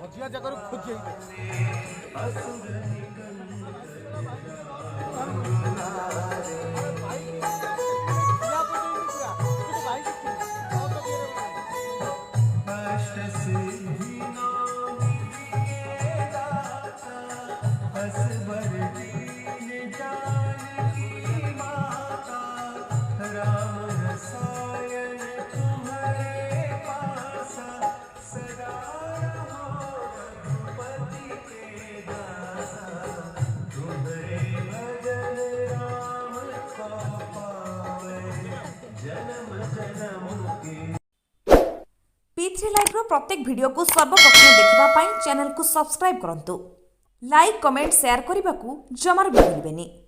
भजिया जगह खोज P3 live रो प्रत्येक वीडियो को सर्वप्रथम देखिबा पाई चैनल को सब्सक्राइब करंतु। लाइक कमेंट शेयर करने को जमार भी भूलिबेनी।